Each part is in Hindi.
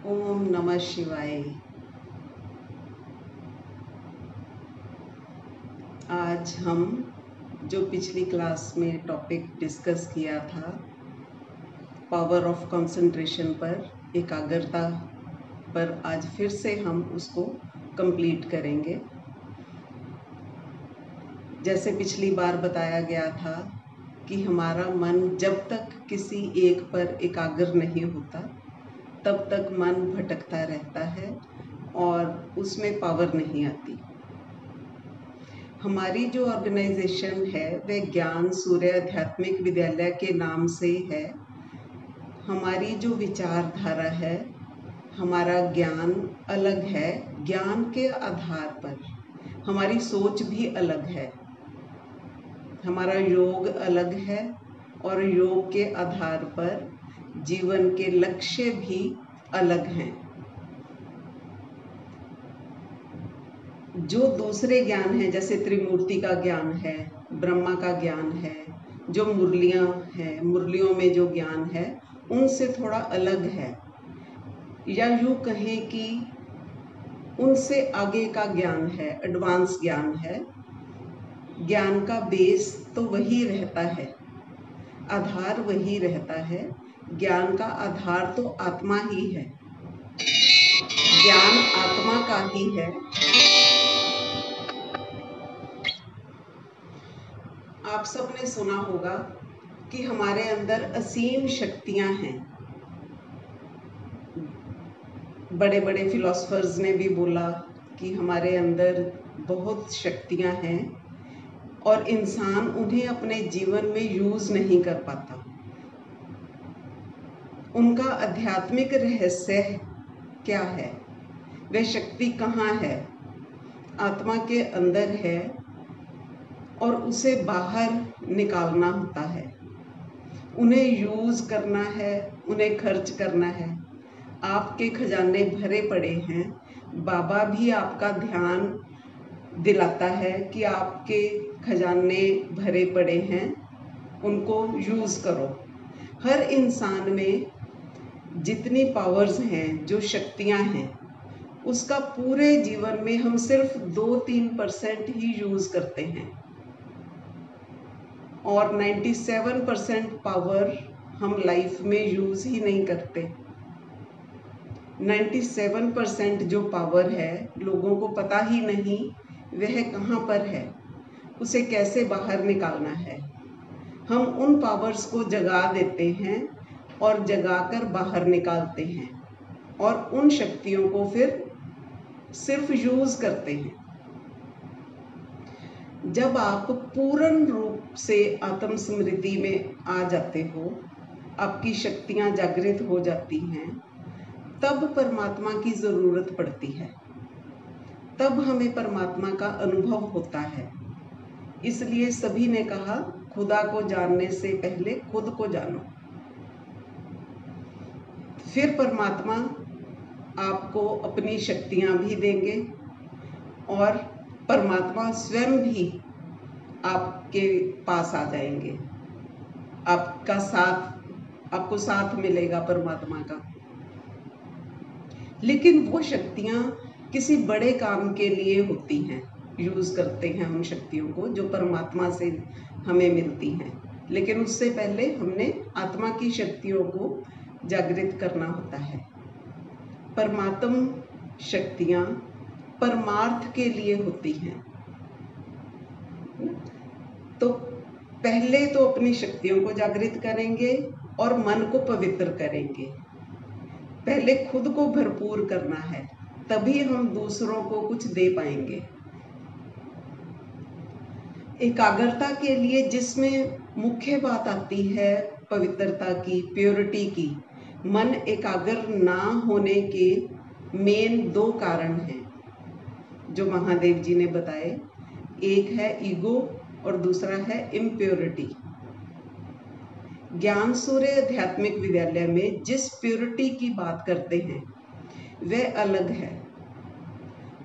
ओम नमः शिवाय। आज हम जो पिछली क्लास में टॉपिक डिस्कस किया था पावर ऑफ कंसंट्रेशन पर, एकाग्रता पर, आज फिर से हम उसको कंप्लीट करेंगे। जैसे पिछली बार बताया गया था कि हमारा मन जब तक किसी एक पर एकाग्र नहीं होता तब तक मन भटकता रहता है और उसमें पावर नहीं आती। हमारी जो ऑर्गेनाइजेशन है वह ज्ञान सूर्य आध्यात्मिक विद्यालय के नाम से है। हमारी जो विचारधारा है, हमारा ज्ञान अलग है। ज्ञान के आधार पर हमारी सोच भी अलग है। हमारा योग अलग है और योग के आधार पर जीवन के लक्ष्य भी अलग हैं। जो दूसरे ज्ञान है, जैसे त्रिमूर्ति का ज्ञान है, ब्रह्मा का ज्ञान है, जो मुरलियां हैं, मुरलियों में जो ज्ञान है उनसे थोड़ा अलग है, या यूं कहें कि उनसे आगे का ज्ञान है, एडवांस ज्ञान है। ज्ञान का बेस तो वही रहता है, आधार वही रहता है। ज्ञान का आधार तो आत्मा ही है, ज्ञान आत्मा का ही है। आप सबने सुना होगा कि हमारे अंदर असीम शक्तियां हैं। बड़े बड़े फिलोसफर्स ने भी बोला कि हमारे अंदर बहुत शक्तियां हैं और इंसान उन्हें अपने जीवन में यूज नहीं कर पाता। उनका आध्यात्मिक रहस्य क्या है? वह शक्ति कहाँ है? आत्मा के अंदर है और उसे बाहर निकालना होता है। उन्हें यूज करना है, उन्हें खर्च करना है। आपके खजाने भरे पड़े हैं, बाबा भी आपका ध्यान दिलाता है कि आपके खजाने भरे पड़े हैं, उनको यूज करो। हर इंसान में जितनी पावर्स हैं, जो शक्तियां हैं, उसका पूरे जीवन में हम सिर्फ 2-3% ही यूज करते हैं और 97% पावर हम लाइफ में यूज ही नहीं करते। 97% जो पावर है लोगों को पता ही नहीं वह कहाँ पर है, उसे कैसे बाहर निकालना है। हम उन पावर्स को जगा देते हैं और जगाकर बाहर निकालते हैं और उन शक्तियों को फिर सिर्फ यूज करते हैं। जब आप पूर्ण रूप से आत्म स्मृति में आ जाते हो, आपकी शक्तियां जागृत हो जाती हैं, तब परमात्मा की जरूरत पड़ती है। तब हमें परमात्मा का अनुभव होता है। इसलिए सभी ने कहा, खुदा को जानने से पहले खुद को जानो। फिर परमात्मा आपको अपनी शक्तियां भी देंगे और परमात्मा स्वयं भी आपके पास आ जाएंगे। आपको साथ मिलेगा परमात्मा का। लेकिन वो शक्तियां किसी बड़े काम के लिए होती हैं, यूज करते हैं उन शक्तियों को जो परमात्मा से हमें मिलती हैं। लेकिन उससे पहले हमने आत्मा की शक्तियों को जागृत करना होता है। परमात्म शक्तियां परमार्थ के लिए होती हैं। तो पहले तो अपनी शक्तियों को जागृत करेंगे और मन को पवित्र करेंगे। पहले खुद को भरपूर करना है, तभी हम दूसरों को कुछ दे पाएंगे। एकाग्रता के लिए जिसमें मुख्य बात आती है पवित्रता की, प्योरिटी की, मन एकाग्र ना होने के मेन 2 कारण हैं जो महादेव जी ने बताए। एक है ईगो और दूसरा है इम्प्योरिटी। ज्ञान सूर्य आध्यात्मिक विद्यालय में जिस प्योरिटी की बात करते हैं वह अलग है।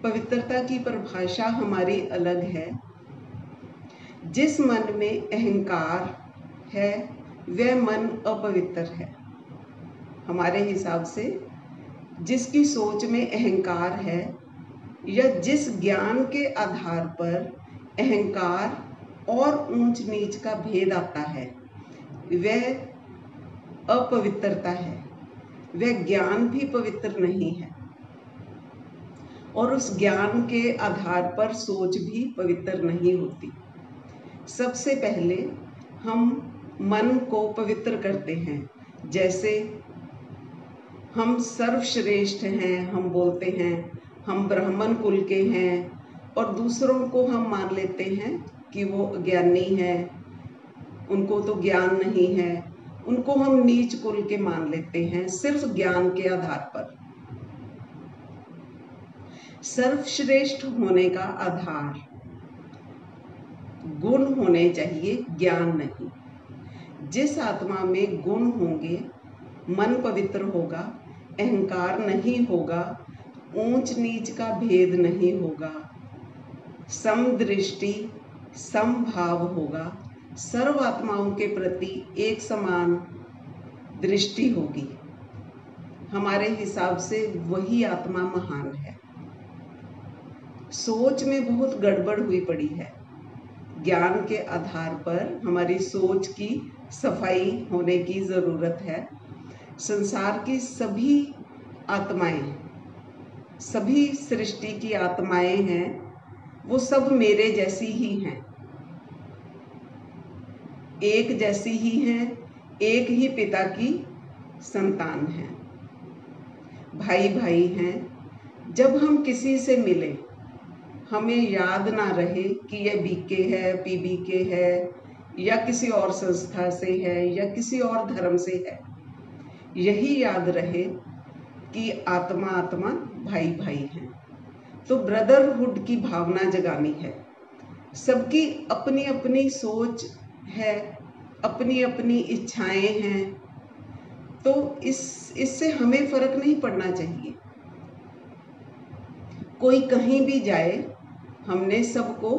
पवित्रता की परिभाषा हमारी अलग है। जिस मन में अहंकार है वह मन अपवित्र है। हमारे हिसाब से जिसकी सोच में अहंकार है या जिस ज्ञान के आधार पर अहंकार और ऊंच नीच का भेद आता है, वह अपवित्रता है। वह ज्ञान भी पवित्र नहीं है और उस ज्ञान के आधार पर सोच भी पवित्र नहीं होती। सबसे पहले हम मन को पवित्र करते हैं। जैसे हम सर्वश्रेष्ठ हैं, हम बोलते हैं हम ब्राह्मण कुल के हैं, और दूसरों को हम मान लेते हैं कि वो अज्ञानी हैं, उनको तो ज्ञान नहीं है, उनको हम नीच कुल के मान लेते हैं सिर्फ ज्ञान के आधार पर। सर्वश्रेष्ठ होने का आधार गुण होने चाहिए, ज्ञान नहीं। जिस आत्मा में गुण होंगे, मन पवित्र होगा, अहंकार नहीं होगा, ऊंच नीच का भेद नहीं होगा, समदृष्टि समभाव होगा, सर्व आत्माओं के प्रति एक समान दृष्टि होगी। हमारे हिसाब से वही आत्मा महान है। सोच में बहुत गड़बड़ हुई पड़ी है। ज्ञान के आधार पर हमारी सोच की सफाई होने की जरूरत है। संसार की सभी आत्माएं, सभी सृष्टि की आत्माएं हैं, वो सब मेरे जैसी ही हैं, एक जैसी ही हैं, एक ही पिता की संतान हैं, भाई भाई हैं। जब हम किसी से मिले, हमें याद ना रहे कि यह बीके है, पीबीके है, या किसी और संस्था से है, या किसी और धर्म से है। यही याद रहे कि आत्मा आत्मा, भाई भाई हैं। तो ब्रदरहुड की भावना जगानी है। सबकी अपनी अपनी सोच है, अपनी अपनी इच्छाएं हैं, तो इससे हमें फर्क नहीं पड़ना चाहिए। कोई कहीं भी जाए, हमने सबको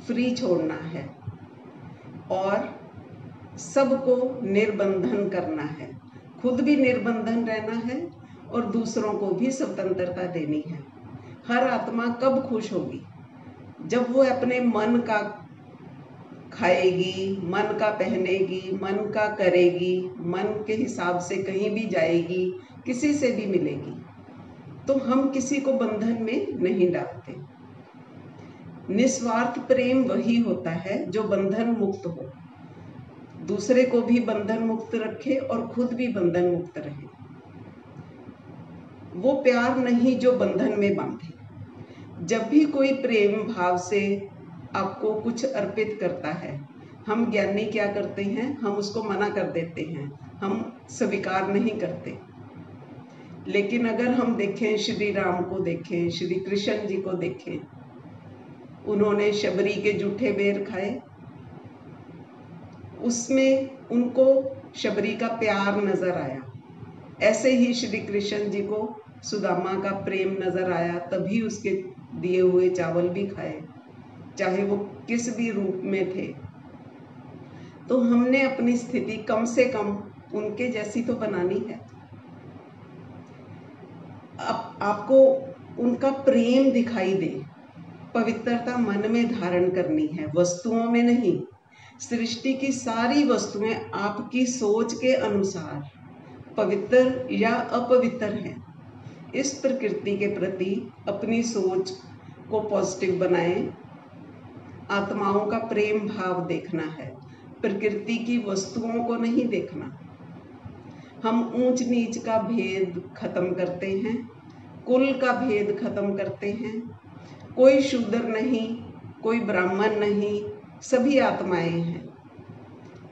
फ्री छोड़ना है और सबको निर्बंधन करना है। खुद भी निर्बंधन रहना है और दूसरों को भी स्वतंत्रता देनी है। हर आत्मा कब खुश होगी? जब वो अपने मन का खाएगी, मन का पहनेगी, मन का करेगी, मन के हिसाब से कहीं भी जाएगी, किसी से भी मिलेगी। तो हम किसी को बंधन में नहीं डालते। निस्वार्थ प्रेम वही होता है जो बंधन मुक्त हो, दूसरे को भी बंधन मुक्त रखे और खुद भी बंधन मुक्त रहे। वो प्यार नहीं जो बंधन में बांधे। जब भी कोई प्रेम भाव से आपको कुछ अर्पित करता है, हम ज्ञानी क्या करते हैं? हम उसको मना कर देते हैं, हम स्वीकार नहीं करते। लेकिन अगर हम देखें, श्री राम को देखें, श्री कृष्ण जी को देखें, उन्होंने शबरी के जूठे बेर खाए, उसमें उनको शबरी का प्यार नजर आया। ऐसे ही श्री कृष्ण जी को सुदामा का प्रेम नजर आया, तभी उसके दिए हुए चावल भी खाए, चाहे वो किस भी रूप में थे। तो हमने अपनी स्थिति कम से कम उनके जैसी तो बनानी है। आपको उनका प्रेम दिखाई दे। पवित्रता मन में धारण करनी है, वस्तुओं में नहीं। सृष्टि की सारी वस्तुएं आपकी सोच के अनुसार पवित्र या अपवित्र हैं। इस प्रकृति के प्रति अपनी सोच को पॉजिटिव बनाएं। आत्माओं का प्रेम भाव देखना है, प्रकृति की वस्तुओं को नहीं देखना। हम ऊंच नीच का भेद खत्म करते हैं, कुल का भेद खत्म करते हैं। कोई शूद्र नहीं, कोई ब्राह्मण नहीं, सभी आत्माएं हैं,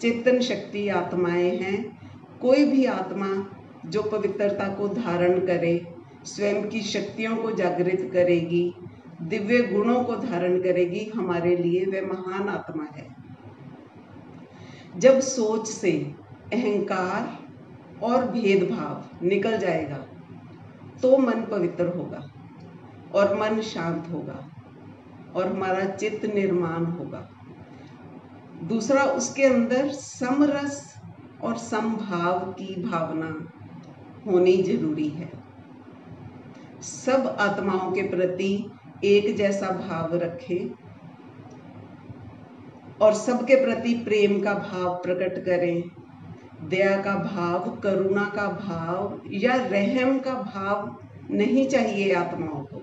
चेतन शक्ति आत्माएं हैं। कोई भी आत्मा जो पवित्रता को धारण करे, स्वयं की शक्तियों को जागृत करेगी, दिव्य गुणों को धारण करेगी, हमारे लिए वह महान आत्मा है। जब सोच से अहंकार और भेदभाव निकल जाएगा तो मन पवित्र होगा और मन शांत होगा और हमारा चित्त निर्माण होगा। दूसरा, उसके अंदर समरस और समभाव की भावना होनी जरूरी है। सब आत्माओं के प्रति एक जैसा भाव रखें और सबके प्रति प्रेम का भाव प्रकट करें। दया का भाव, करुणा का भाव या रहम का भाव नहीं चाहिए आत्माओं को।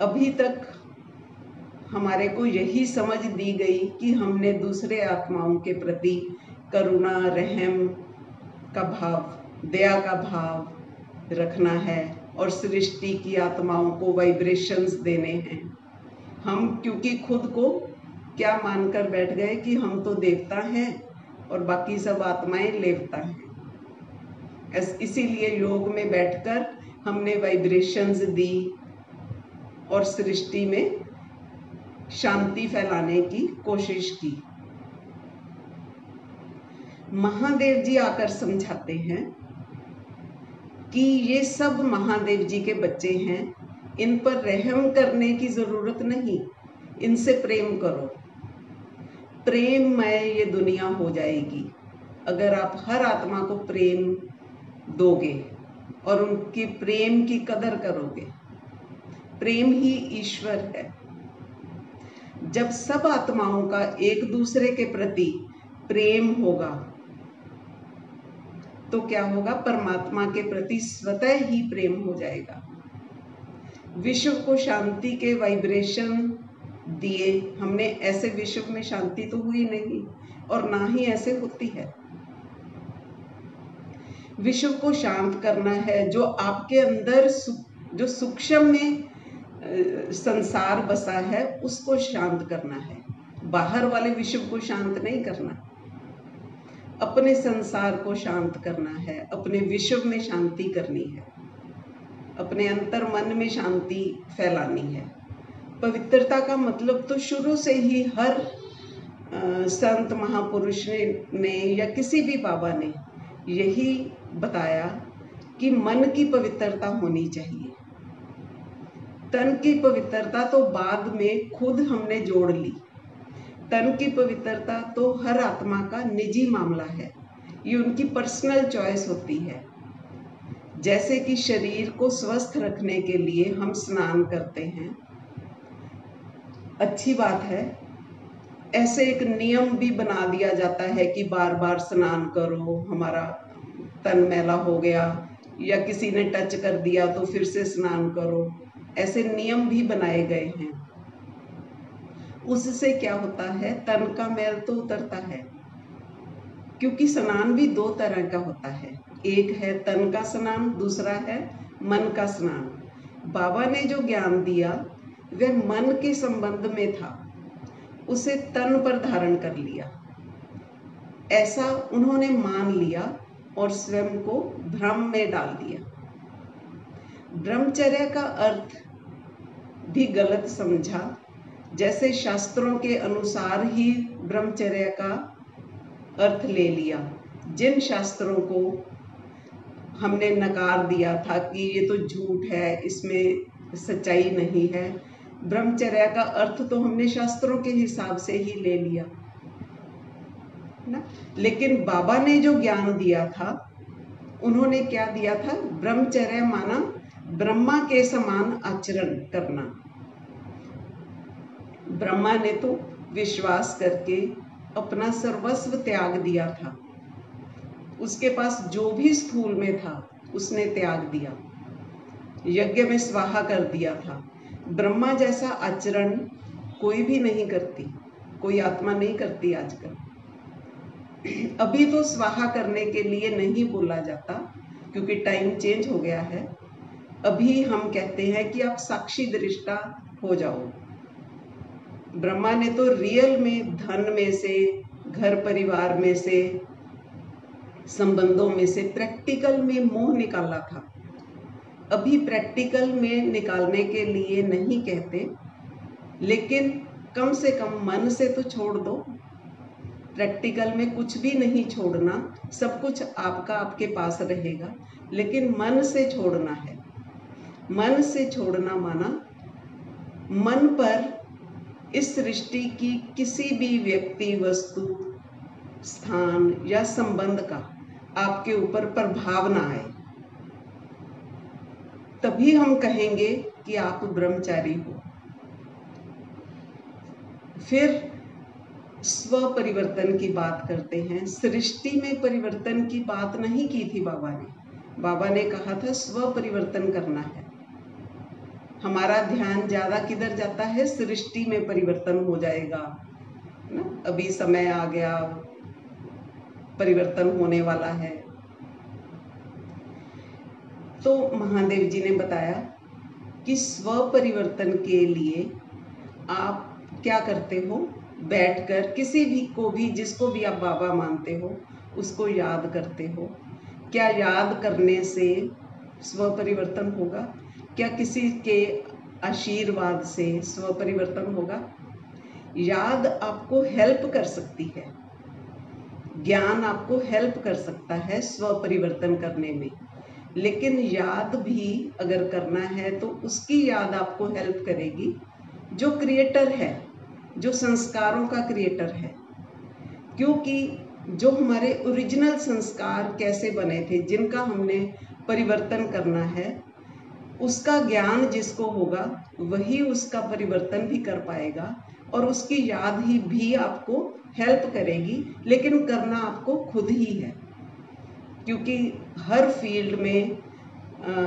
अभी तक हमारे को यही समझ दी गई कि हमने दूसरे आत्माओं के प्रति करुणा, रहम का भाव, दया का भाव रखना है और सृष्टि की आत्माओं को वाइब्रेशंस देने हैं। हम क्योंकि खुद को क्या मानकर बैठ गए कि हम तो देवता हैं और बाकी सब आत्माएं लेवता हैं। इसीलिए योग में बैठकर हमने वाइब्रेशंस दी और सृष्टि में शांति फैलाने की कोशिश की। महादेव जी आकर समझाते हैं कि ये सब महादेव जी के बच्चे हैं, इन पर रहम करने की जरूरत नहीं, इनसे प्रेम करो। प्रेममय ये दुनिया हो जाएगी अगर आप हर आत्मा को प्रेम दोगे और उनके प्रेम की कदर करोगे। प्रेम ही ईश्वर है। जब सब आत्माओं का एक दूसरे के प्रति प्रेम होगा तो क्या होगा? परमात्मा के प्रति स्वतः ही प्रेम हो जाएगा। विश्व को शांति के वाइब्रेशन दिए हमने, ऐसे विश्व में शांति तो हुई नहीं और ना ही ऐसे होती है। विश्व को शांत करना है। जो आपके अंदर जो सूक्ष्म में संसार बसा है उसको शांत करना है। बाहर वाले विश्व को शांत नहीं करना, अपने संसार को शांत करना है, अपने विश्व में शांति करनी है, अपने अंतर मन में शांति फैलानी है। पवित्रता का मतलब तो शुरू से ही हर संत महापुरुष ने या किसी भी बाबा ने यही बताया कि मन की पवित्रता होनी चाहिए। तन की पवित्रता तो बाद में खुद हमने जोड़ ली। तन की पवित्रता तो हर आत्मा का निजी मामला है, ये उनकी पर्सनल चॉइस होती है। जैसे कि शरीर को स्वस्थ रखने के लिए हम स्नान करते हैं, अच्छी बात है। ऐसे एक नियम भी बना दिया जाता है कि बार बार स्नान करो, हमारा तन मैला हो गया या किसी ने टच कर दिया तो फिर से स्नान करो, ऐसे नियम भी बनाए गए हैं। उससे क्या होता है? तन का मैल तो उतरता है, क्योंकि स्नान भी दो तरह का होता है। एक है तन का स्नान, दूसरा है मन का स्नान। बाबा ने जो ज्ञान दिया वह मन के संबंध में था, उसे तन पर धारण कर लिया, ऐसा उन्होंने मान लिया और स्वयं को भ्रम में डाल दिया। ब्रह्मचर्य का अर्थ भी गलत समझा। जैसे शास्त्रों के अनुसार ही ब्रह्मचर्य का अर्थ ले लिया। जिन शास्त्रों को हमने नकार दिया था कि ये तो झूठ है, इसमें सच्चाई नहीं है, ब्रह्मचर्य का अर्थ तो हमने शास्त्रों के हिसाब से ही ले लिया ना। लेकिन बाबा ने जो ज्ञान दिया था, उन्होंने क्या दिया था? ब्रह्मचर्य माना ब्रह्मा के समान आचरण करना। ब्रह्मा ने तो विश्वास करके अपना सर्वस्व त्याग दिया था। उसके पास जो भी स्थूल में था उसने त्याग दिया, यज्ञ में स्वाहा कर दिया था। ब्रह्मा जैसा आचरण कोई भी नहीं करती, कोई आत्मा नहीं करती आजकल। अभी तो स्वाहा करने के लिए नहीं बोला जाता क्योंकि टाइम चेंज हो गया है। अभी हम कहते हैं कि आप साक्षी दृष्टा हो जाओ। ब्रह्मा ने तो रियल में धन में से, घर परिवार में से, संबंधों में से प्रैक्टिकल में मोह निकाला था। अभी प्रैक्टिकल में निकालने के लिए नहीं कहते, लेकिन कम से कम मन से तो छोड़ दो। प्रैक्टिकल में कुछ भी नहीं छोड़ना, सब कुछ आपका आपके पास रहेगा, लेकिन मन से छोड़ना है। मन से छोड़ना माना मन पर इस सृष्टि की किसी भी व्यक्ति, वस्तु, स्थान या संबंध का आपके ऊपर प्रभाव ना आए। तभी हम कहेंगे कि आप ब्रह्मचारी हो। फिर स्व परिवर्तन की बात करते हैं। सृष्टि में परिवर्तन की बात नहीं की थी बाबा ने। बाबा ने कहा था स्व परिवर्तन करना है। हमारा ध्यान ज्यादा किधर जाता है? सृष्टि में परिवर्तन हो जाएगा ना, अभी समय आ गया, परिवर्तन होने वाला है। तो महादेव जी ने बताया कि स्व परिवर्तन के लिए आप क्या करते हो? बैठकर किसी भी को भी, जिसको भी आप बाबा मानते हो, उसको याद करते हो। क्या याद करने से स्व परिवर्तन होगा? क्या किसी के आशीर्वाद से स्व परिवर्तन होगा? याद आपको हेल्प कर सकती है, ज्ञान आपको हेल्प कर सकता है स्व परिवर्तन करने में, लेकिन याद भी अगर करना है तो उसकी याद आपको हेल्प करेगी जो क्रिएटर है, जो संस्कारों का क्रिएटर है। क्योंकि जो हमारे ओरिजिनल संस्कार कैसे बने थे, जिनका हमने परिवर्तन करना है, उसका ज्ञान जिसको होगा वही उसका परिवर्तन भी कर पाएगा और उसकी याद ही भी आपको हेल्प करेगी, लेकिन करना आपको खुद ही है। क्योंकि हर फील्ड में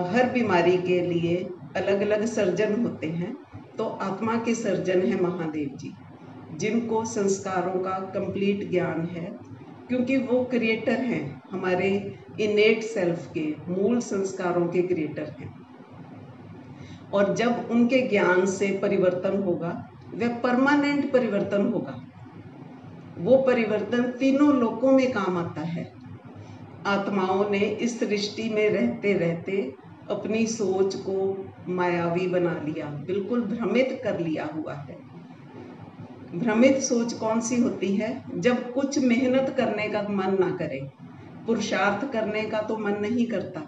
हर बीमारी के लिए अलग अलग सर्जन होते हैं। तो आत्मा के सर्जन है महादेव जी, जिनको संस्कारों का कंप्लीट ज्ञान है, क्योंकि वो क्रिएटर हैं, हमारे इनेट सेल्फ के मूल संस्कारों के क्रिएटर हैं। और जब उनके ज्ञान से परिवर्तन होगा, वह परमानेंट परिवर्तन होगा। वो परिवर्तन तीनों लोकों में काम आता है। आत्माओं ने इस सृष्टि में रहते रहते अपनी सोच को मायावी बना लिया, बिल्कुल भ्रमित कर लिया हुआ है। भ्रमित सोच कौन सी होती है? जब कुछ मेहनत करने का मन ना करे, पुरुषार्थ करने का तो मन नहीं करता,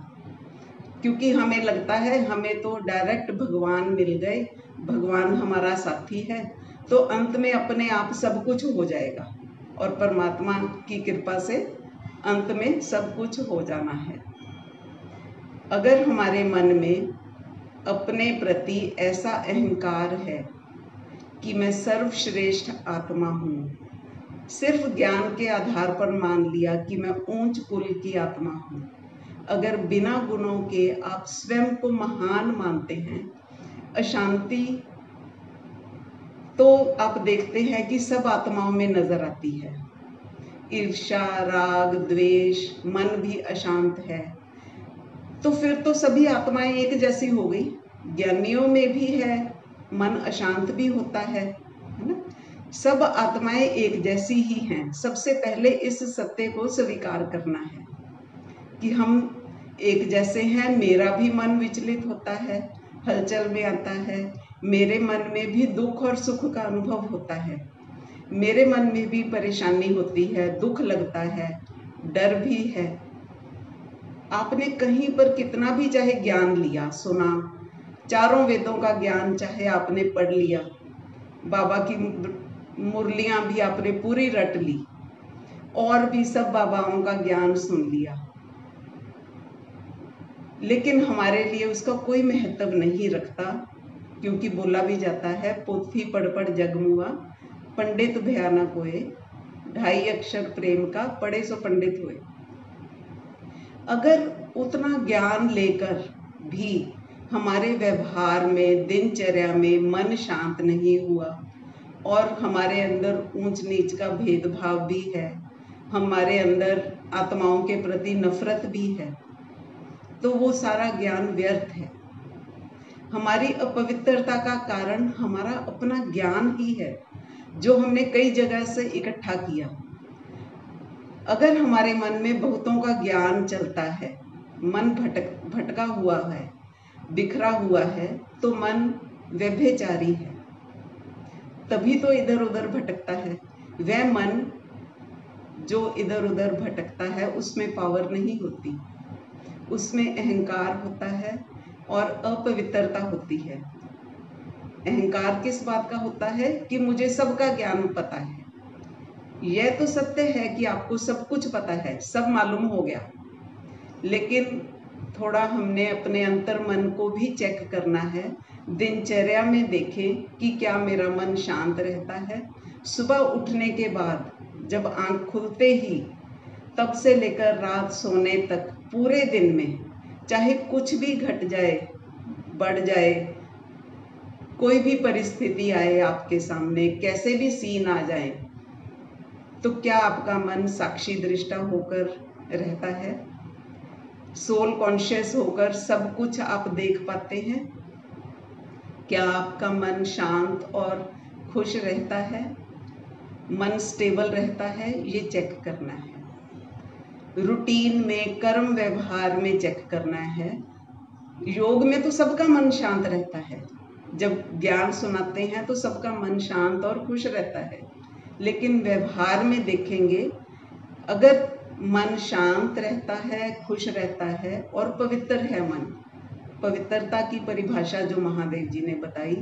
क्योंकि हमें लगता है हमें तो डायरेक्ट भगवान मिल गए, भगवान हमारा साथी है, तो अंत में अपने आप सब कुछ हो जाएगा और परमात्मा की कृपा से अंत में सब कुछ हो जाना है। अगर हमारे मन में अपने प्रति ऐसा अहंकार है कि मैं सर्वश्रेष्ठ आत्मा हूँ, सिर्फ ज्ञान के आधार पर मान लिया कि मैं ऊंच कुल की आत्मा हूँ, अगर बिना गुणों के आप स्वयं को महान मानते हैं, अशांति तो आप देखते हैं कि सब आत्माओं में नजर आती है। ईर्ष्या, राग, द्वेष, मन भी अशांत है, तो फिर तो सभी आत्माएं एक जैसी हो गई। ज्ञानियों में भी है, मन अशांत भी होता है ना? सब आत्माएं एक जैसी ही हैं। सबसे पहले इस सत्य को स्वीकार करना है कि हम एक जैसे हैं। मेरा भी मन विचलित होता है, हलचल में आता है। मेरे मन में भी दुख और सुख का अनुभव होता है। मेरे मन में भी परेशानी होती है, दुख लगता है, डर भी है। आपने कहीं पर कितना भी चाहे ज्ञान लिया, सुना, चारों वेदों का ज्ञान चाहे आपने पढ़ लिया, बाबा की मुरलियां भी आपने पूरी रट ली, और भी सब बाबाओं का ज्ञान सुन लिया, लेकिन हमारे लिए उसका कोई महत्व नहीं रखता। क्योंकि बोला भी जाता है, पोथी पढ़ पढ़ जग मुआ, पंडित भयानक होए, 2.5 अक्षर प्रेम का पढ़े सो पंडित हुए। अगर उतना ज्ञान लेकर भी हमारे व्यवहार में, दिनचर्या में मन शांत नहीं हुआ और हमारे अंदर ऊंच नीच का भेदभाव भी है, हमारे अंदर आत्माओं के प्रति नफरत भी है, तो वो सारा ज्ञान व्यर्थ है। हमारी अपवित्रता का कारण हमारा अपना ज्ञान ही है, जो हमने कई जगह से इकट्ठा किया। अगर हमारे मन में बहुतों का ज्ञान चलता है, मन भटका हुआ है, बिखरा हुआ है, तो मन व्यभिचारी है, तभी तो इधर उधर भटकता है। वह मन जो इधर उधर भटकता है, उसमें पावर नहीं होती, उसमें अहंकार होता है और अपवित्रता होती है। अहंकार किस बात का होता है? कि मुझे सबका ज्ञान पता है। यह तो सत्य है कि आपको सब कुछ पता है, सब मालूम हो गया, लेकिन थोड़ा हमने अपने अंतर मन को भी चेक करना है। दिनचर्या में देखें कि क्या मेरा मन शांत रहता है। सुबह उठने के बाद जब आंख खुलते ही तब से लेकर रात सोने तक पूरे दिन में चाहे कुछ भी घट जाए, बढ़ जाए, कोई भी परिस्थिति आए आपके सामने, कैसे भी सीन आ जाए, तो क्या आपका मन साक्षी दृष्टा होकर रहता है? सोल कॉन्शियस होकर सब कुछ आप देख पाते हैं? क्या आपका मन शांत और खुश रहता है? मन स्टेबल रहता है? ये चेक करना है। रूटीन में, कर्म व्यवहार में चेक करना है। योग में तो सबका मन शांत रहता है, जब ज्ञान सुनाते हैं तो सबका मन शांत और खुश रहता है। लेकिन व्यवहार में देखेंगे, अगर मन शांत रहता है, खुश रहता है और पवित्र है मन, पवित्रता की परिभाषा जो महादेव जी ने बताई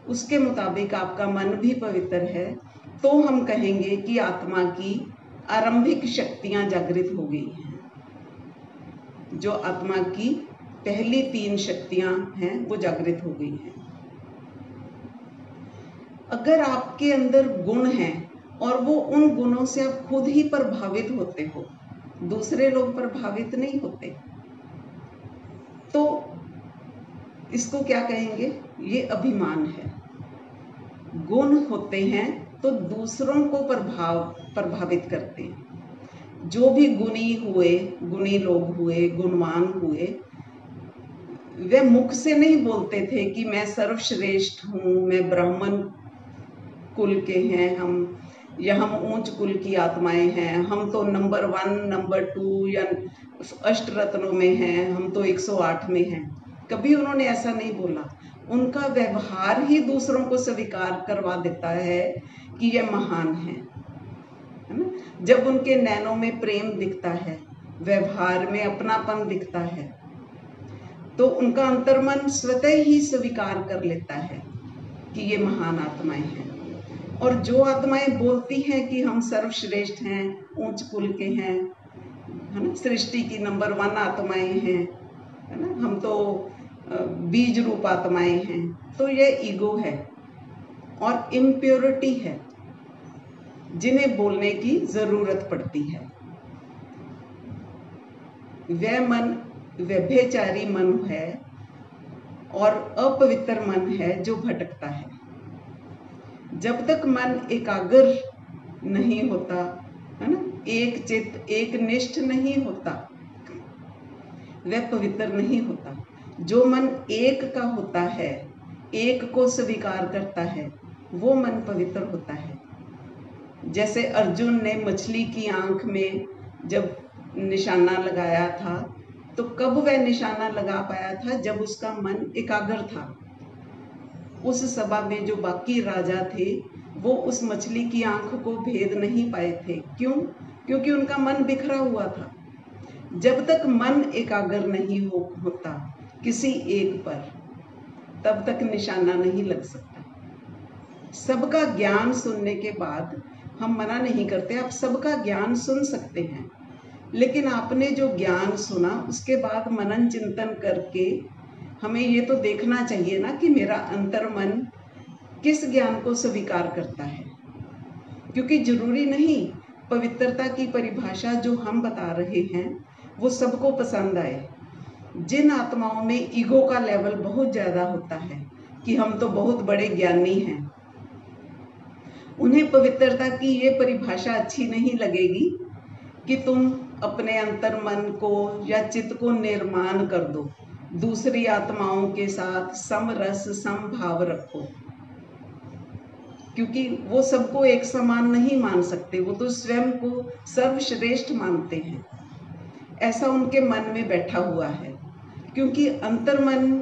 उसके मुताबिक आपका मन भी पवित्र है, तो हम कहेंगे कि आत्मा की आरंभिक शक्तियां जागृत हो गई हैं। जो आत्मा की पहली 3 शक्तियां हैं वो जागृत हो गई हैं। अगर आपके अंदर गुण हैं और वो उन गुणों से आप खुद ही प्रभावित होते हो, दूसरे लोग प्रभावित नहीं होते, तो इसको क्या कहेंगे? ये अभिमान है। गुण होते हैं तो दूसरों को प्रभावित करते हैं। जो भी गुणी लोग हुए, गुणवान हुए, वे मुख से नहीं बोलते थे कि मैं सर्वश्रेष्ठ हूँ, मैं ब्राह्मण कुल के हैं हम, या हम उच्च कुल की आत्माएं हैं, हम तो नंबर 1, नंबर 2 या अष्टरत्नों में हैं, हम तो 108 में हैं। कभी उन्होंने ऐसा नहीं बोला। उनका व्यवहार ही दूसरों को स्वीकार करवा देता है कि यह महान है ना? जब उनके नैनों में प्रेम दिखता है, व्यवहार में अपनापन दिखता है, तो उनका अंतर्मन स्वतः ही स्वीकार कर लेता है कि ये महान आत्माएं हैं। और जो आत्माएं बोलती हैं कि हम सर्वश्रेष्ठ हैं, उच्च कुल के हैं, है ना, सृष्टि की नंबर 1 आत्माएं हैं, है ना, हम तो बीज रूप आत्माएं हैं, तो यह ईगो है और इम्प्योरिटी है, जिन्हें बोलने की जरूरत पड़ती है। वह मन व्यभिचारी मन है और अपवित्र मन है जो भटकता है। जब तक मन एकाग्र नहीं होता, है ना, एक चित्त, एक निष्ठ नहीं होता, वह पवित्र नहीं होता। जो मन एक का होता है, एक को स्वीकार करता है, वो मन पवित्र होता है। जैसे अर्जुन ने मछली की आंख में जब निशाना लगाया था, तो कब वह निशाना लगा पाया था? जब उसका मन एकाग्र था। उस सभा में जो बाकी राजा थे वो उस मछली की आंख को भेद नहीं पाए थे। क्यों? क्योंकि उनका मन बिखरा हुआ था। जब तक मन एकाग्र नहीं होता किसी एक पर, तब तक निशाना नहीं लग सकता। सबका ज्ञान सुनने के बाद हम मना नहीं करते, आप सबका ज्ञान सुन सकते हैं, लेकिन आपने जो ज्ञान सुना उसके बाद मनन चिंतन करके हमें ये तो देखना चाहिए ना कि मेरा अंतर्मन किस ज्ञान को स्वीकार करता है। क्योंकि जरूरी नहीं पवित्रता की परिभाषा जो हम बता रहे हैं वो सबको पसंद आए। जिन आत्माओं में ईगो का लेवल बहुत ज्यादा होता है कि हम तो बहुत बड़े ज्ञानी हैं, उन्हें पवित्रता की ये परिभाषा अच्छी नहीं लगेगी कि तुम अपने अंतर्मन को या चित्त को निर्माण कर दो, दूसरी आत्माओं के साथ समरस समभाव रखो, क्योंकि वो सबको एक समान नहीं मान सकते, वो तो स्वयं को सर्वश्रेष्ठ मानते हैं। ऐसा उनके मन में बैठा हुआ है, क्योंकि अंतर्मन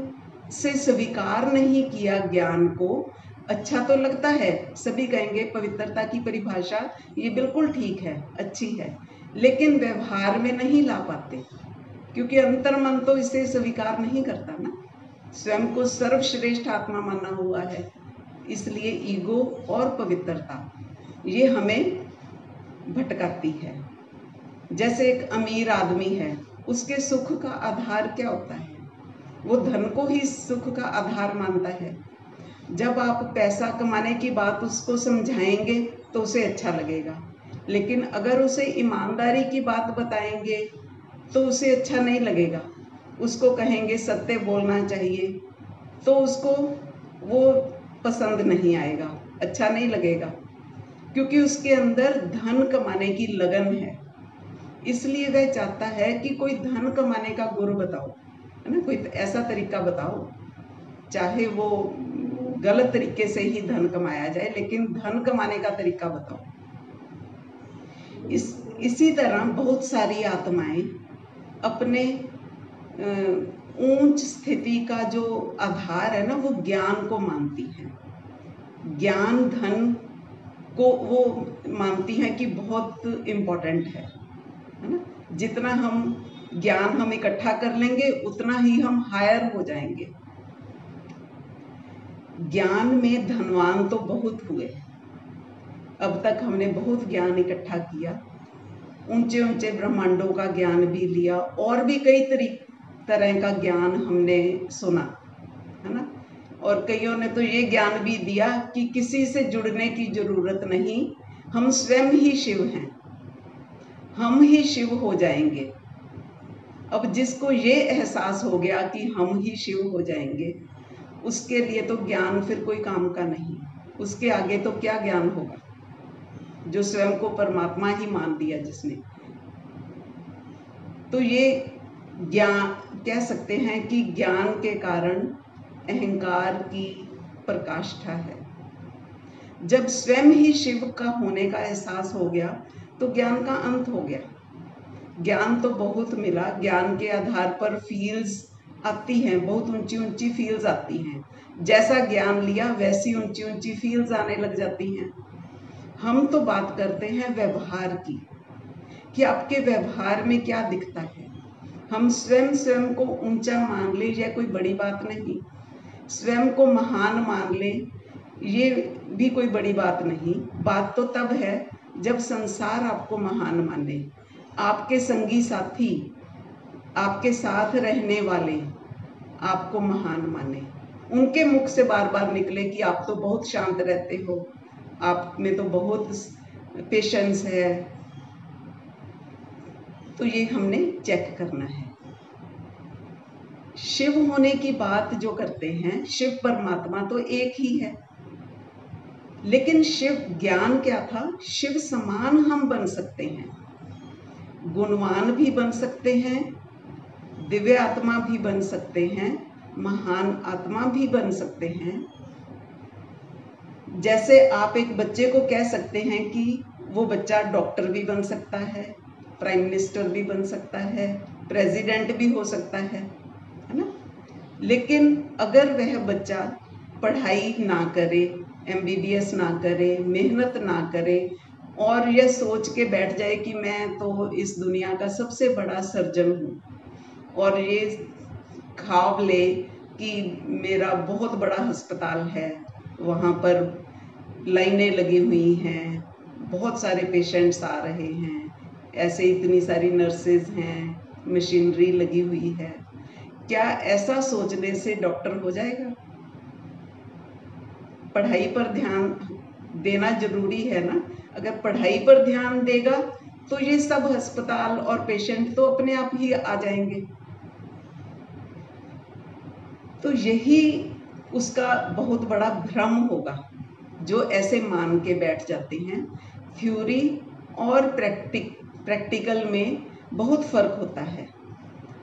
से स्वीकार नहीं किया ज्ञान को। अच्छा तो लगता है, सभी कहेंगे पवित्रता की परिभाषा ये बिल्कुल ठीक है, अच्छी है, लेकिन व्यवहार में नहीं ला पाते, क्योंकि अंतर्मन तो इसे स्वीकार नहीं करता ना, स्वयं को सर्वश्रेष्ठ आत्मा माना हुआ है। इसलिए ईगो और पवित्रता ये हमें भटकाती है। जैसे एक अमीर आदमी है, उसके सुख का आधार क्या होता है? वो धन को ही सुख का आधार मानता है। जब आप पैसा कमाने की बात उसको समझाएंगे तो उसे अच्छा लगेगा, लेकिन अगर उसे ईमानदारी की बात बताएंगे तो उसे अच्छा नहीं लगेगा। उसको कहेंगे सत्य बोलना चाहिए तो उसको वो पसंद नहीं आएगा, अच्छा नहीं लगेगा, क्योंकि उसके अंदर धन कमाने की लगन है। इसलिए वह चाहता है कि कोई धन कमाने का गुर बताओ, है ना, कोई ऐसा तरीका बताओ, चाहे वो गलत तरीके से ही धन कमाया जाए, लेकिन धन कमाने का तरीका बताओ। इसी तरह बहुत सारी आत्माएं अपने ऊंच स्थिति का जो आधार है ना, वो ज्ञान को मानती हैं। ज्ञान धन को वो मानती हैं कि बहुत इम्पोर्टेंट है ना। जितना ज्ञान हम इकट्ठा कर लेंगे उतना ही हम हायर हो जाएंगे। ज्ञान में धनवान तो बहुत हुए, अब तक हमने बहुत ज्ञान इकट्ठा किया, ऊंचे ऊंचे ब्रह्मांडों का ज्ञान भी लिया, और भी कई तरह का ज्ञान हमने सुना, है ना। और कईयों ने तो ये ज्ञान भी दिया कि किसी से जुड़ने की जरूरत नहीं, हम स्वयं ही शिव हैं, हम ही शिव हो जाएंगे। अब जिसको ये एहसास हो गया कि हम ही शिव हो जाएंगे, उसके लिए तो ज्ञान फिर कोई काम का नहीं। उसके आगे तो क्या ज्ञान होगा, जो स्वयं को परमात्मा ही मान दिया जिसने। तो ये ज्ञान कह सकते हैं कि ज्ञान के कारण अहंकार की प्रकाष्ठा है। जब स्वयं ही शिव का होने का एहसास हो गया तो ज्ञान का अंत हो गया। ज्ञान तो बहुत मिला, ज्ञान के आधार पर फील्ड्स आती हैं, बहुत ऊंची ऊंची फील्ड्स आती हैं। जैसा ज्ञान लिया वैसी ऊंची ऊंची फील्ड्स आने लग जाती हैं। हम तो बात करते हैं व्यवहार की, कि आपके व्यवहार में क्या दिखता है। हम स्वयं को ऊंचा मान ले, यह कोई बड़ी बात नहीं। स्वयं को महान मान ले, ये भी कोई बड़ी बात नहीं। बात तो तब है जब संसार आपको महान माने, आपके संगी साथी, आपके साथ रहने वाले आपको महान माने, उनके मुख से बार बार निकले कि आप तो बहुत शांत रहते हो, आप में तो बहुत पेशेंस है। तो ये हमने चेक करना है। शिव होने की बात जो करते हैं, शिव परमात्मा तो एक ही है, लेकिन शिव ज्ञान क्या था? शिव समान हम बन सकते हैं, गुणवान भी बन सकते हैं, दिव्य आत्मा भी बन सकते हैं, महान आत्मा भी बन सकते हैं। जैसे आप एक बच्चे को कह सकते हैं कि वो बच्चा डॉक्टर भी बन सकता है, प्राइम मिनिस्टर भी बन सकता है, प्रेसिडेंट भी हो सकता है ना। लेकिन अगर वह बच्चा पढ़ाई ना करे, MBBS ना करे, मेहनत ना करे, और यह सोच के बैठ जाए कि मैं तो इस दुनिया का सबसे बड़ा सर्जन हूँ, और ये ख्वाब ले कि मेरा बहुत बड़ा अस्पताल है, वहाँ पर लाइनें लगी हुई हैं, बहुत सारे पेशेंट्स आ रहे हैं, ऐसे इतनी सारी नर्सेज हैं, मशीनरी लगी हुई है, क्या ऐसा सोचने से डॉक्टर हो जाएगा? पढ़ाई पर ध्यान देना जरूरी है ना। अगर पढ़ाई पर ध्यान देगा तो ये सब अस्पताल और पेशेंट तो अपने आप ही आ जाएंगे। तो यही उसका बहुत बड़ा भ्रम होगा, जो ऐसे मान के बैठ जाते हैं। थ्योरी और प्रैक्टिकल में बहुत फर्क होता है,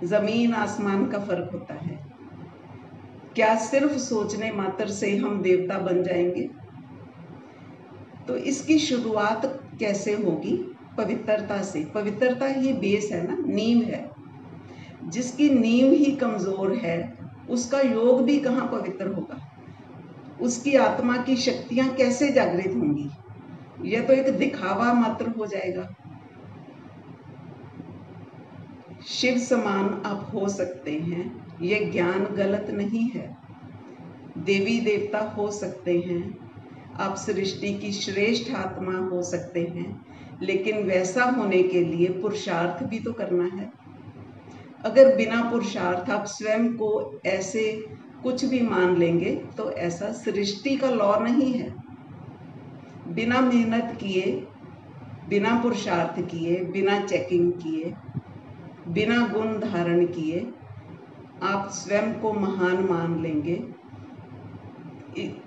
जमीन आसमान का फर्क होता है। क्या सिर्फ सोचने मात्र से हम देवता बन जाएंगे? तो इसकी शुरुआत कैसे होगी? पवित्रता से। पवित्रता ही बेस है ना, नींव है। जिसकी नींव ही कमजोर है उसका योग भी कहाँ पवित्र होगा? उसकी आत्मा की शक्तियां कैसे जागृत होंगी? यह तो एक दिखावा मात्र हो जाएगा। शिव समान आप हो सकते हैं, यह ज्ञान गलत नहीं है। देवी देवता हो सकते हैं, आप सृष्टि की श्रेष्ठ आत्मा हो सकते हैं, लेकिन वैसा होने के लिए पुरुषार्थ भी तो करना है। अगर बिना पुरुषार्थ आप स्वयं को ऐसे कुछ भी मान लेंगे तो ऐसा सृष्टि का लॉ नहीं है। बिना मेहनत किए, बिना पुरुषार्थ किए, बिना चेकिंग किए, बिना गुण धारण किए आप स्वयं को महान मान लेंगे।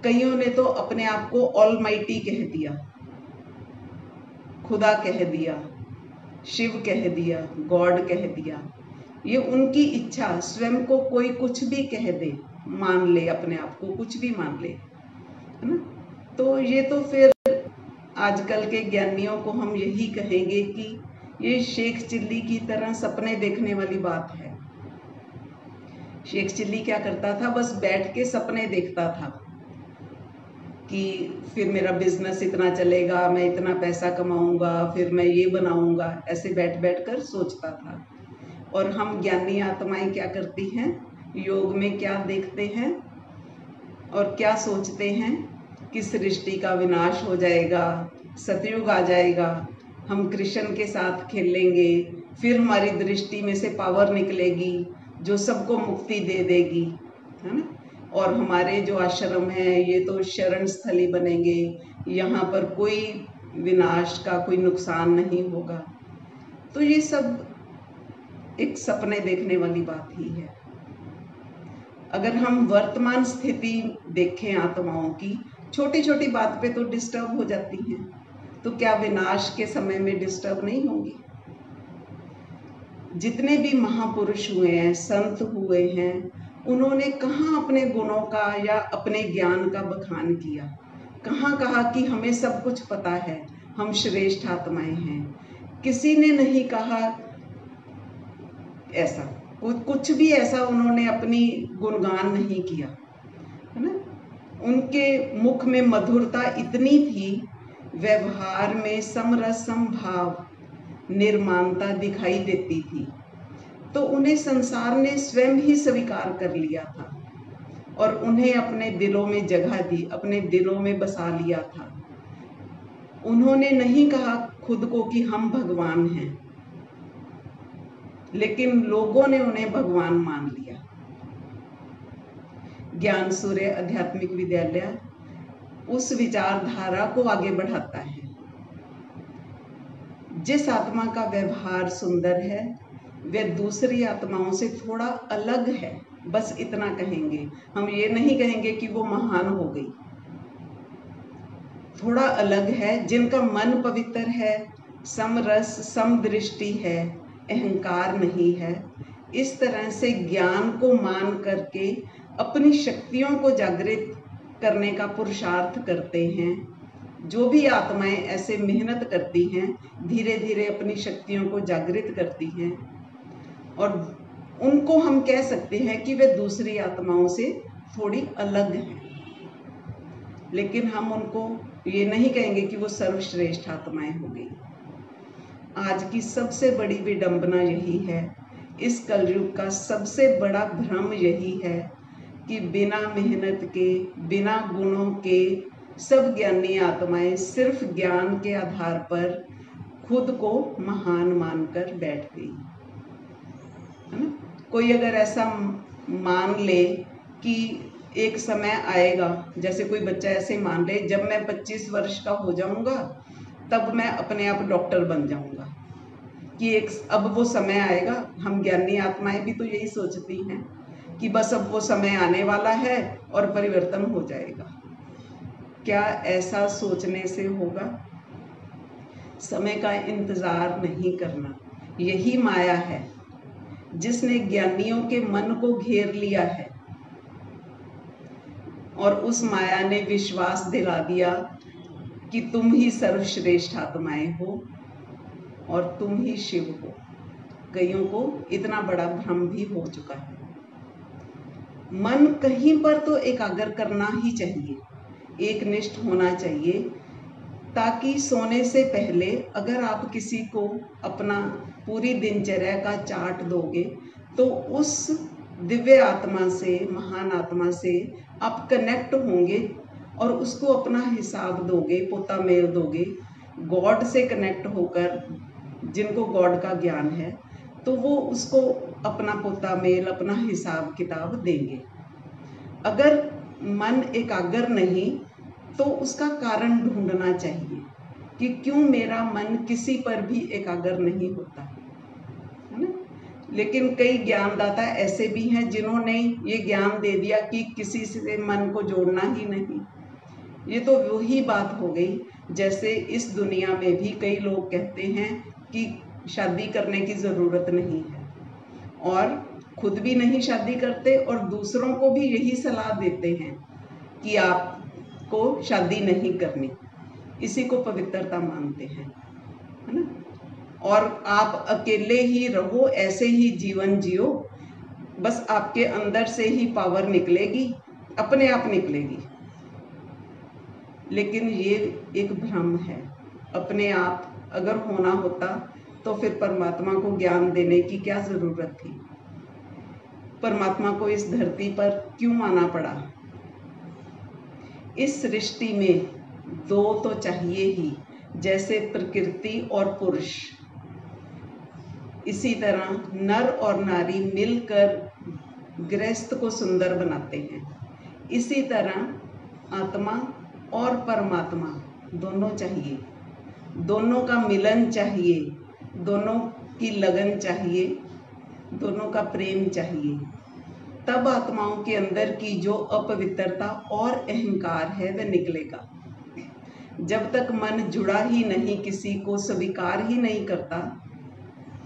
कईयों ने तो अपने आप को ऑलमाइटी कह दिया, खुदा कह दिया, शिव कह दिया, गॉड कह दिया। ये उनकी इच्छा, स्वयं को कोई कुछ भी कह दे, मान ले, अपने आप को कुछ भी मान ले, है ना। तो ये तो फिर आजकल के ज्ञानियों को हम यही कहेंगे कि ये शेख चिल्ली की तरह सपने देखने वाली बात है। शेख चिल्ली क्या करता था, बस बैठ के सपने देखता था कि फिर मेरा बिजनेस इतना चलेगा, मैं इतना पैसा कमाऊंगा, फिर मैं ये बनाऊंगा, ऐसे बैठ बैठ कर सोचता था। और हम ज्ञानी आत्माएं क्या करती हैं, योग में क्या देखते हैं और क्या सोचते हैं कि सृष्टि का विनाश हो जाएगा, सतयुग आ जाएगा, हम कृष्ण के साथ खेलेंगे, फिर हमारी दृष्टि में से पावर निकलेगी जो सबको मुक्ति दे देगी, है ना। और हमारे जो आश्रम है ये तो शरण स्थली बनेंगे, यहाँ पर कोई विनाश का कोई नुकसान नहीं होगा। तो ये सब एक सपने देखने वाली बात ही है। अगर हम वर्तमान स्थिति देखें आत्माओं की, छोटी छोटी बात पे तो डिस्टर्ब हो जाती हैं, तो क्या विनाश के समय में डिस्टर्ब नहीं होंगी। जितने भी महापुरुष हुए हैं, संत हुए हैं, उन्होंने कहाँ अपने गुणों का या अपने ज्ञान का बखान किया, कहाँ कहा कि हमें सब कुछ पता है, हम श्रेष्ठ आत्माएं हैं। किसी ने नहीं कहा ऐसा, कुछ भी ऐसा उन्होंने अपनी गुणगान नहीं किया, है ना। उनके मुख में मधुरता इतनी थी, व्यवहार में समरस समभाव, निर्माणता दिखाई देती थी, तो उन्हें संसार ने स्वयं ही स्वीकार कर लिया था और उन्हें अपने दिलों में जगह दी, अपने दिलों में बसा लिया था। उन्होंने नहीं कहा खुद को कि हम भगवान हैं, लेकिन लोगों ने उन्हें भगवान मान लिया। ज्ञान सूर्य आध्यात्मिक विद्यालय उस विचारधारा को आगे बढ़ाता है। जिस आत्मा का व्यवहार सुंदर है वह दूसरी आत्माओं से थोड़ा अलग है, बस इतना कहेंगे। हम ये नहीं कहेंगे कि वो महान हो गई, थोड़ा अलग है। जिनका मन पवित्र है, समरस समदृष्टि है, अहंकार नहीं है, इस तरह से ज्ञान को मान करके अपनी शक्तियों को जागृत करने का पुरुषार्थ करते हैं। जो भी आत्माएं ऐसे मेहनत करती हैं, धीरे धीरे अपनी शक्तियों को जागृत करती हैं, और उनको हम कह सकते हैं कि वे दूसरी आत्माओं से थोड़ी अलग हैं, लेकिन हम उनको ये नहीं कहेंगे कि वो सर्वश्रेष्ठ आत्माएं हो गई। आज की सबसे बड़ी विडंबना यही है, इस कलयुग का सबसे बड़ा भ्रम यही है कि बिना मेहनत के, बिना गुणों के सब ज्ञानी आत्माएं सिर्फ ज्ञान के आधार पर खुद को महान मानकर बैठ गई, है ना। कोई अगर ऐसा मान ले कि एक समय आएगा, जैसे कोई बच्चा ऐसे मान ले, जब मैं 25 वर्ष का हो जाऊंगा तब मैं अपने आप डॉक्टर बन जाऊंगा, कि एक अब वो समय आएगा। हम ज्ञानी आत्माएं भी तो यही सोचती हैं कि बस अब वो समय आने वाला है और परिवर्तन हो जाएगा। क्या ऐसा सोचने से होगा? समय का इंतजार नहीं करना, यही माया है जिसने ज्ञानियों के मन को घेर लिया है, और उस माया ने विश्वास दिला दिया कि तुम ही सर्वश्रेष्ठ आत्माएं हो और तुम ही शिव हो। कईयों को इतना बड़ा भ्रम भी हो चुका है। मन कहीं पर तो एकाग्र करना ही चाहिए, एक निष्ठ होना चाहिए, ताकि सोने से पहले अगर आप किसी को अपना पूरी दिनचर्या का चार्ट दोगे तो उस दिव्य आत्मा से, महान आत्मा से आप कनेक्ट होंगे और उसको अपना हिसाब दोगे, पोता मेल दोगे। गॉड से कनेक्ट होकर, जिनको गॉड का ज्ञान है, तो वो उसको अपना पोता मेल, अपना हिसाब किताब देंगे। अगर मन एकाग्र नहीं तो उसका कारण ढूंढना चाहिए कि क्यों मेरा मन किसी पर भी एकाग्र नहीं होता, है ना। लेकिन कई ज्ञानदाता ऐसे भी हैं जिन्होंने ये ज्ञान दे दिया कि किसी से मन को जोड़ना ही नहीं। ये तो वही बात हो गई जैसे इस दुनिया में भी कई लोग कहते हैं कि शादी करने की ज़रूरत नहीं है, और खुद भी नहीं शादी करते और दूसरों को भी यही सलाह देते हैं कि आपको शादी नहीं करनी। इसी को पवित्रता मानते हैं, है ना। और आप अकेले ही रहो, ऐसे ही जीवन जियो, बस आपके अंदर से ही पावर निकलेगी, अपने आप निकलेगी। लेकिन ये एक भ्रम है। अपने आप अगर होना होता तो फिर परमात्मा को ज्ञान देने की क्या जरूरत थी? परमात्मा को इस धरती पर क्यों आना पड़ा? इस सृष्टि में दो तो चाहिए ही, जैसे प्रकृति और पुरुष, इसी तरह नर और नारी मिलकर गृहस्थ को सुंदर बनाते हैं। इसी तरह आत्मा और परमात्मा दोनों चाहिए, दोनों का मिलन चाहिए, दोनों की लगन चाहिए, दोनों का प्रेम चाहिए। तब आत्माओं के अंदर की जो अपवित्रता और अहंकार है वह निकलेगा। जब तक मन जुड़ा ही नहीं, किसी को स्वीकार ही नहीं करता,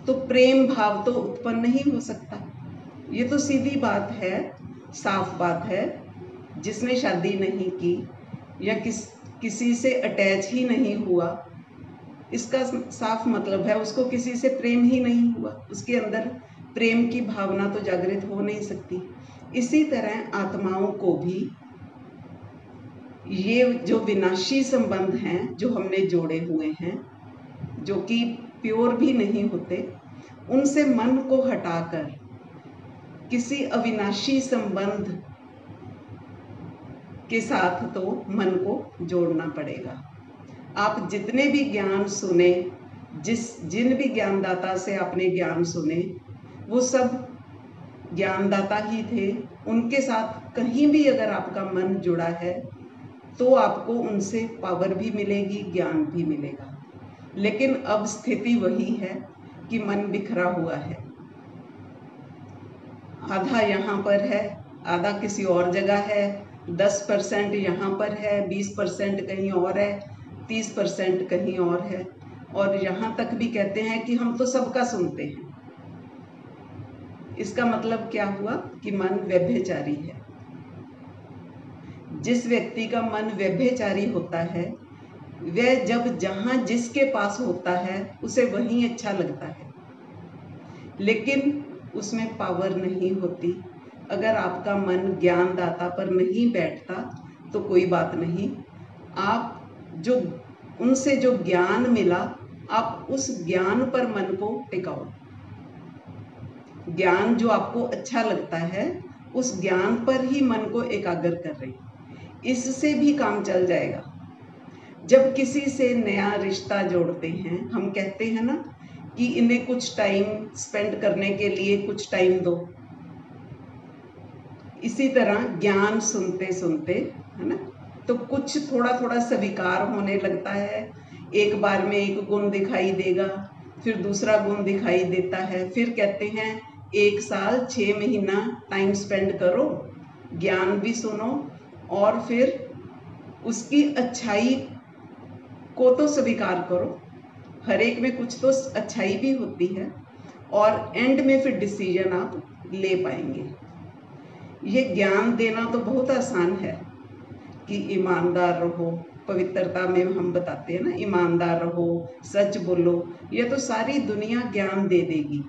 तो प्रेम भाव तो उत्पन्न नहीं हो सकता। ये तो सीधी बात है, साफ बात है। जिसने शादी नहीं की या किसी से अटैच ही नहीं हुआ, इसका साफ मतलब है उसको किसी से प्रेम ही नहीं हुआ, उसके अंदर प्रेम की भावना तो जागृत हो नहीं सकती। इसी तरह आत्माओं को भी ये जो विनाशी संबंध हैं जो हमने जोड़े हुए हैं, जो कि प्योर भी नहीं होते, उनसे मन को हटाकर किसी अविनाशी संबंध के साथ तो मन को जोड़ना पड़ेगा। आप जितने भी ज्ञान सुने, जिन भी ज्ञानदाता से आपने ज्ञान सुने, वो सब ज्ञानदाता ही थे। उनके साथ कहीं भी अगर आपका मन जुड़ा है तो आपको उनसे पावर भी मिलेगी, ज्ञान भी मिलेगा। लेकिन अब स्थिति वही है कि मन बिखरा हुआ है, आधा यहाँ पर है, आधा किसी और जगह है, 10% यहाँ पर है, 20% कहीं और है, 30% कहीं और है। और यहाँ तक भी कहते हैं कि हम तो सबका सुनते हैं। इसका मतलब क्या हुआ कि मन व्यभिचारी है। जिस व्यक्ति का मन व्यभिचारी होता है, वह जब जहाँ जिसके पास होता है उसे वहीं अच्छा लगता है, लेकिन उसमें पावर नहीं होती। अगर आपका मन ज्ञानदाता पर नहीं बैठता तो कोई बात नहीं, आप जो उनसे जो ज्ञान मिला, आप उस ज्ञान पर मन को टिकाओ। ज्ञान जो आपको अच्छा लगता है, उस ज्ञान पर ही मन को एकाग्र कर रहे हैं, इससे भी काम चल जाएगा। जब किसी से नया रिश्ता जोड़ते हैं, हम कहते हैं ना कि इन्हें कुछ टाइम स्पेंड करने के लिए कुछ टाइम दो। इसी तरह ज्ञान सुनते सुनते, है ना, तो कुछ थोड़ा थोड़ा स्वीकार होने लगता है। एक बार में एक गुण दिखाई देगा, फिर दूसरा गुण दिखाई देता है, फिर कहते हैं 1 साल 6 महीना टाइम स्पेंड करो, ज्ञान भी सुनो, और फिर उसकी अच्छाई को तो स्वीकार करो। हर एक में कुछ तो अच्छाई भी होती है, और एंड में फिर डिसीजन आप ले पाएंगे। ये ज्ञान देना तो बहुत आसान है कि ईमानदार रहो। पवित्रता में हम बताते हैं ना, ईमानदार रहो, सच बोलो। ये तो सारी दुनिया ज्ञान दे देगी,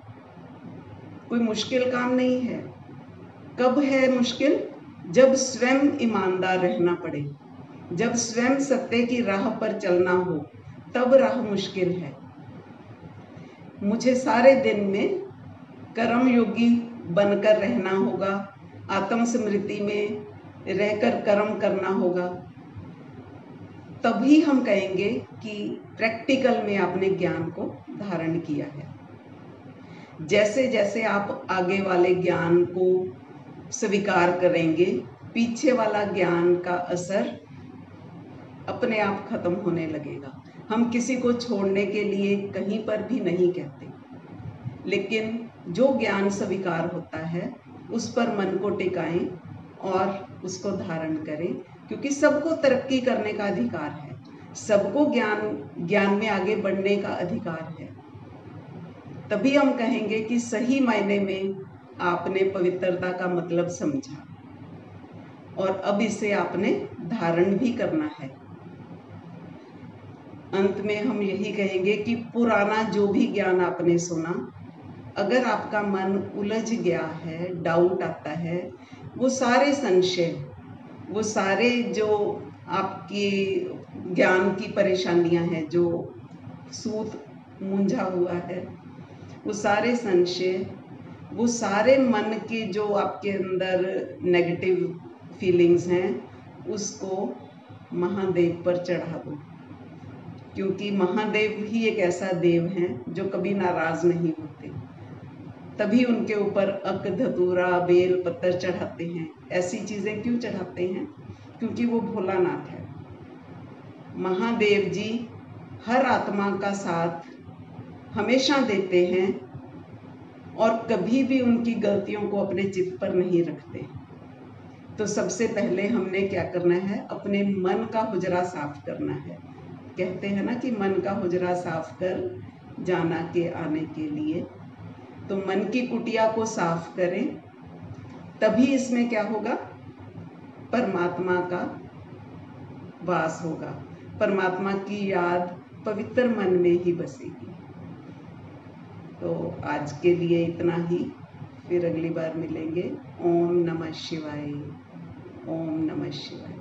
कोई मुश्किल काम नहीं है। कब है मुश्किल? जब स्वयं ईमानदार रहना पड़े, जब स्वयं सत्य की राह पर चलना हो, तब राह मुश्किल है। मुझे सारे दिन में कर्मयोगी बनकर रहना होगा, आत्म स्मृति में रहकर कर्म करना होगा, तभी हम कहेंगे कि प्रैक्टिकल में आपने ज्ञान को धारण किया है। जैसे जैसे आप आगे वाले ज्ञान को स्वीकार करेंगे, पीछे वाला ज्ञान का असर अपने आप खत्म होने लगेगा। हम किसी को छोड़ने के लिए कहीं पर भी नहीं कहते, लेकिन जो ज्ञान स्वीकार होता है उस पर मन को टिकाएं और उसको धारण करें, क्योंकि सबको तरक्की करने का अधिकार है, सबको ज्ञान में आगे बढ़ने का अधिकार है। तभी हम कहेंगे कि सही मायने में आपने पवित्रता का मतलब समझा और अब इसे आपने धारण भी करना है। अंत में हम यही कहेंगे कि पुराना जो भी ज्ञान आपने सुना, अगर आपका मन उलझ गया है, डाउट आता है, वो सारे संशय, वो सारे जो आपकी ज्ञान की परेशानियां हैं, जो सूत मूंझा हुआ है, वो सारे संशय, वो सारे मन के जो आपके अंदर नेगेटिव फीलिंग्स हैं, उसको महादेव पर चढ़ा दो, क्योंकि महादेव ही एक ऐसा देव है जो कभी नाराज नहीं होते। तभी उनके ऊपर अक, धतूरा, बेल पत्तर चढ़ाते हैं। ऐसी चीजें क्यों चढ़ाते हैं? क्योंकि वो भोलानाथ है। महादेव जी हर आत्मा का साथ हमेशा देते हैं और कभी भी उनकी गलतियों को अपने चित्त पर नहीं रखते। तो सबसे पहले हमने क्या करना है? अपने मन का हुजरा साफ करना है। कहते हैं ना कि मन का हुजरा साफ कर जाना के आने के लिए। तो मन की कुटिया को साफ करें, तभी इसमें क्या होगा? परमात्मा का वास होगा, परमात्मा की याद पवित्र मन में ही बसेगी। तो आज के लिए इतना ही, फिर अगली बार मिलेंगे। ओम नमः शिवाय। ओम नमः शिवाय।